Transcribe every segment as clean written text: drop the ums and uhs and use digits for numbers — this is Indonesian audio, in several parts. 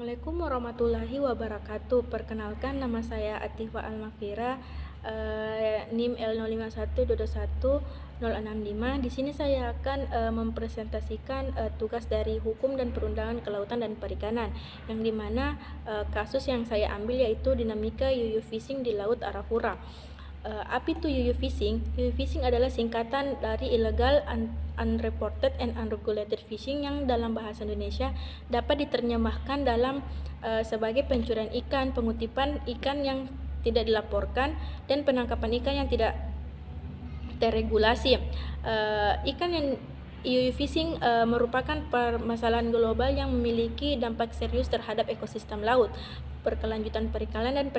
Assalamualaikum warahmatullahi wabarakatuh. Perkenalkan, nama saya Atifa Almafira, NIM L0512210065. Di sini saya akan mempresentasikan tugas dari Hukum dan Perundangan Kelautan dan Perikanan, yang dimana kasus yang saya ambil yaitu dinamika yuyu fishing di Laut Arafura. Apa itu yuyu fishing? Yuyu fishing adalah singkatan dari illegal, unreported, and unregulated fishing yang dalam bahasa Indonesia dapat diterjemahkan dalam sebagai pencurian ikan, pengutipan ikan yang tidak dilaporkan, dan penangkapan ikan yang tidak terregulasi. Ikan yang yuyu fishing merupakan permasalahan global yang memiliki dampak serius terhadap ekosistem laut, berkelanjutan perikanan, dan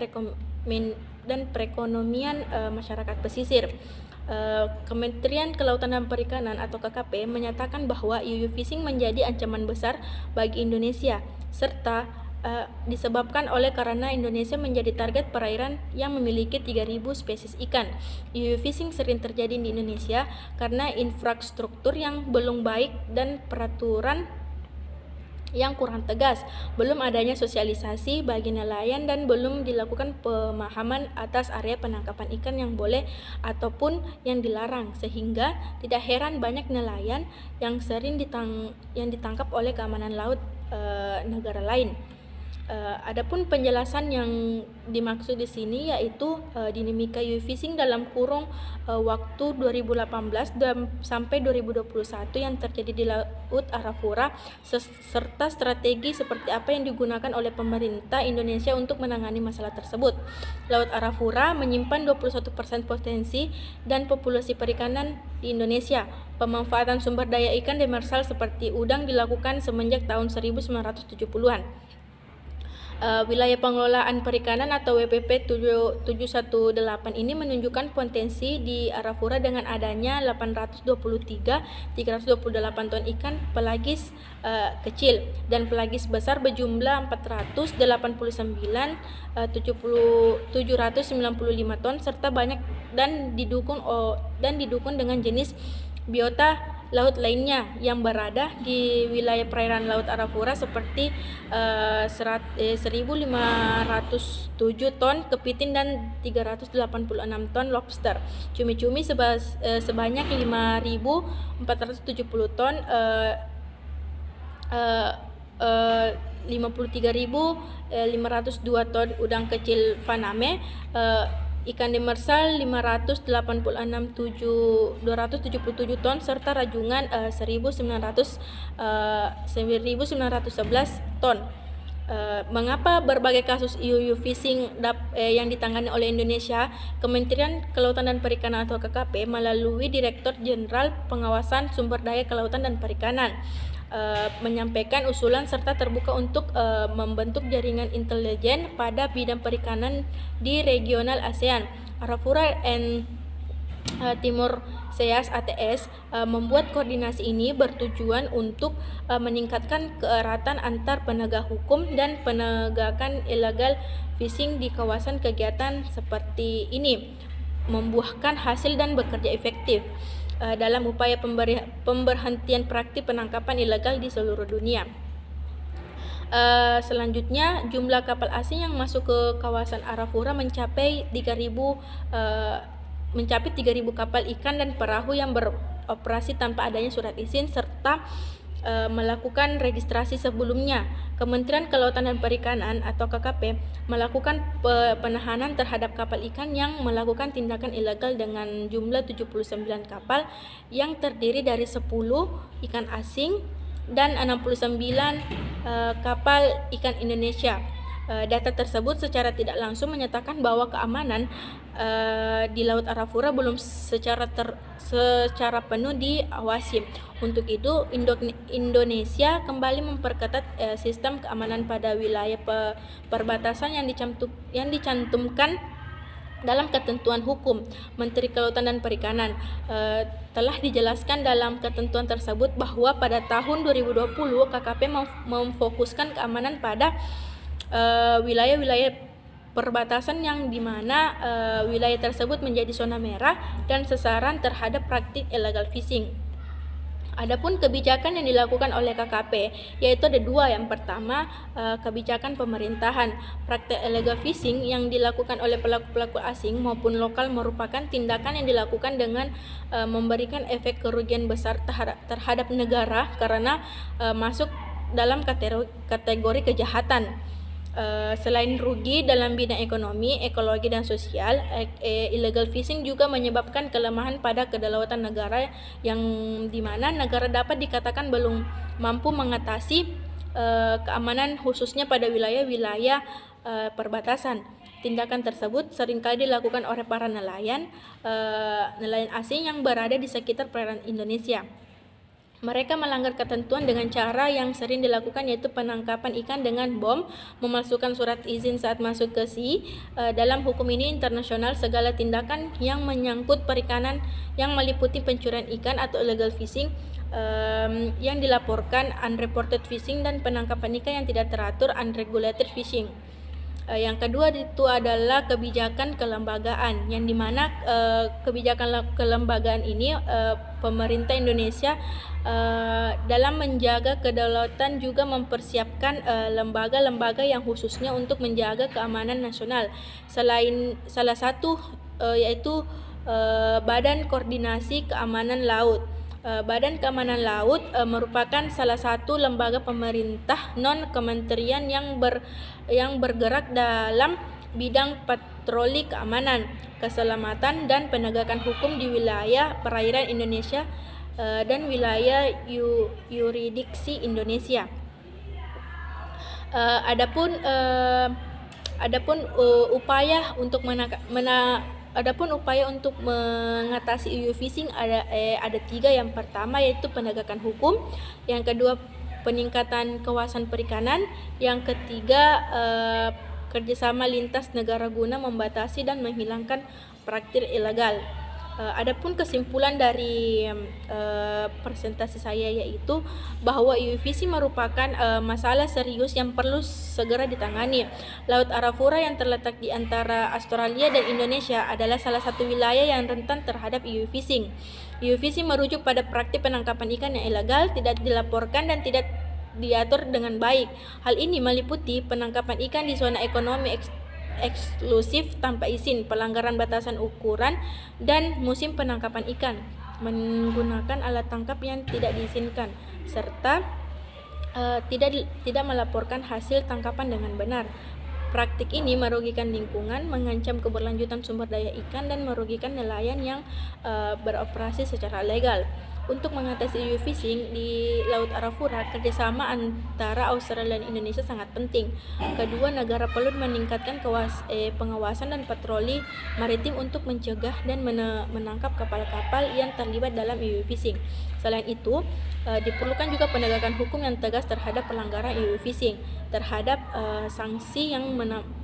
perekonomian masyarakat pesisir. Kementerian Kelautan dan Perikanan atau KKP menyatakan bahwa yuyu fishing menjadi ancaman besar bagi Indonesia, serta disebabkan karena Indonesia menjadi target perairan yang memiliki 3.000 spesies ikan. Yuyu fishing sering terjadi di Indonesia karena infrastruktur yang belum baik dan peraturan yang kurang tegas, belum adanya sosialisasi bagi nelayan, dan belum dilakukan pemahaman atas area penangkapan ikan yang boleh ataupun yang dilarang, sehingga tidak heran banyak nelayan yang sering ditangkap oleh keamanan laut negara lain. Adapun penjelasan yang dimaksud di sini yaitu dinamika yuyu fishing dalam kurung waktu 2018 sampai 2021 yang terjadi di Laut Arafura, serta strategi seperti apa yang digunakan oleh pemerintah Indonesia untuk menangani masalah tersebut. Laut Arafura menyimpan 21% potensi dan populasi perikanan di Indonesia. Pemanfaatan sumber daya ikan demersal seperti udang dilakukan semenjak tahun 1970-an. Wilayah Pengelolaan Perikanan atau WPP 718 ini menunjukkan potensi di Arafura dengan adanya 328 ton ikan pelagis kecil dan pelagis besar berjumlah 795 ton serta banyak dan didukung dengan jenis biota laut lainnya yang berada di wilayah perairan Laut Arafura seperti 1.507 ton kepiting dan 386 ton lobster, cumi-cumi sebanyak 5.470 ton, 53.502 ton udang kecil faname, ikan demersal 277 ton serta rajungan 1.911 ton. Mengapa berbagai kasus yuyu fishing yang ditangani oleh Indonesia? Kementerian Kelautan dan Perikanan atau KKP melalui Direktur Jenderal Pengawasan Sumber Daya Kelautan dan Perikanan menyampaikan usulan serta terbuka untuk membentuk jaringan intelijen pada bidang perikanan di regional ASEAN. Arafura and Timur Seas ATS membuat koordinasi ini bertujuan untuk meningkatkan keeratan antar penegak hukum dan penegakan illegal fishing di kawasan. Kegiatan seperti ini membuahkan hasil dan bekerja efektif dalam upaya pemberhentian praktik penangkapan ilegal di seluruh dunia. Selanjutnya, jumlah kapal asing yang masuk ke kawasan Arafura mencapai 3.000 kapal ikan dan perahu yang beroperasi tanpa adanya surat izin serta melakukan registrasi sebelumnya. Kementerian Kelautan dan Perikanan atau KKP melakukan penahanan terhadap kapal ikan yang melakukan tindakan ilegal dengan jumlah 79 kapal yang terdiri dari 10 ikan asing dan 69 kapal ikan Indonesia. Data tersebut secara tidak langsung menyatakan bahwa keamanan di Laut Arafura belum secara penuh diawasi. Untuk itu, Indonesia kembali memperketat sistem keamanan pada wilayah perbatasan yang dicantumkan dalam ketentuan hukum. Menteri Kelautan dan Perikanan telah dijelaskan dalam ketentuan tersebut bahwa pada tahun 2020 KKP memfokuskan keamanan pada wilayah-wilayah perbatasan yang dimana wilayah tersebut menjadi zona merah dan sasaran terhadap praktik illegal fishing. Adapun kebijakan yang dilakukan oleh KKP, yaitu ada dua. Yang pertama, kebijakan pemerintahan. Praktek illegal fishing yang dilakukan oleh pelaku-pelaku asing maupun lokal merupakan tindakan yang dilakukan dengan memberikan efek kerugian besar terhadap negara karena masuk dalam kategori kejahatan. Selain rugi dalam bidang ekonomi, ekologi dan sosial, illegal fishing juga menyebabkan kelemahan pada kedaulatan negara yang dimana negara dapat dikatakan belum mampu mengatasi keamanan khususnya pada wilayah-wilayah perbatasan. Tindakan tersebut seringkali dilakukan oleh para nelayan asing yang berada di sekitar perairan Indonesia. Mereka melanggar ketentuan dengan cara yang sering dilakukan, yaitu penangkapan ikan dengan bom, memalsukan surat izin saat masuk ke sea. Dalam hukum ini internasional, segala tindakan yang menyangkut perikanan yang meliputi pencurian ikan atau illegal fishing yang dilaporkan unreported fishing dan penangkapan ikan yang tidak teratur unregulated fishing. Yang kedua itu adalah kebijakan kelembagaan, yang dimana kebijakan kelembagaan ini pemerintah Indonesia dalam menjaga kedaulatan juga mempersiapkan lembaga-lembaga yang khususnya untuk menjaga keamanan nasional. Salah satu yaitu Badan Koordinasi Keamanan Laut. Badan Keamanan Laut merupakan salah satu lembaga pemerintah non-kementerian yang bergerak dalam bidang patroli keamanan, keselamatan dan penegakan hukum di wilayah perairan Indonesia dan wilayah yurisdiksi Indonesia. Adapun upaya untuk mengatasi illegal fishing ada tiga. Yang pertama yaitu penegakan hukum, yang kedua peningkatan kawasan perikanan, yang ketiga kerjasama lintas negara guna membatasi dan menghilangkan praktik ilegal. Adapun kesimpulan dari presentasi saya yaitu bahwa illegal fishing merupakan masalah serius yang perlu segera ditangani. Laut Arafura yang terletak di antara Australia dan Indonesia adalah salah satu wilayah yang rentan terhadap illegal fishing. Illegal fishing merujuk pada praktik penangkapan ikan yang ilegal, tidak dilaporkan dan tidak diatur dengan baik. Hal ini meliputi penangkapan ikan di zona ekonomi eksklusif tanpa izin, pelanggaran batasan ukuran dan musim penangkapan ikan, menggunakan alat tangkap yang tidak diizinkan, serta tidak melaporkan hasil tangkapan dengan benar. Praktik ini merugikan lingkungan, mengancam keberlanjutan sumber daya ikan dan merugikan nelayan yang beroperasi secara legal. Untuk mengatasi illegal fishing di Laut Arafura, kerjasama antara Australia dan Indonesia sangat penting. Kedua negara perlu meningkatkan pengawasan dan patroli maritim untuk mencegah dan menangkap kapal-kapal yang terlibat dalam illegal fishing. Selain itu, diperlukan juga penegakan hukum yang tegas terhadap pelanggaran illegal fishing, terhadap sanksi yang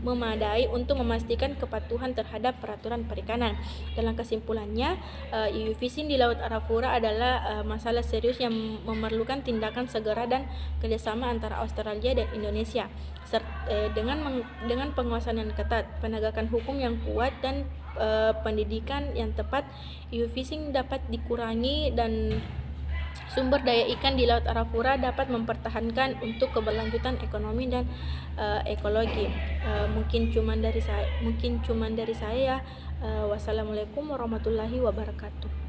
memadai untuk memastikan kepatuhan terhadap peraturan perikanan. Dalam kesimpulannya, illegal fishing di Laut Arafura adalah masalah serius yang memerlukan tindakan segera dan kerjasama antara Australia dan Indonesia. Dengan pengawasan yang ketat, penegakan hukum yang kuat dan pendidikan yang tepat, illegal fishing dapat dikurangi dan sumber daya ikan di Laut Arafura dapat mempertahankan untuk keberlanjutan ekonomi dan ekologi. Mungkin cuman dari saya. Wassalamualaikum warahmatullahi wabarakatuh.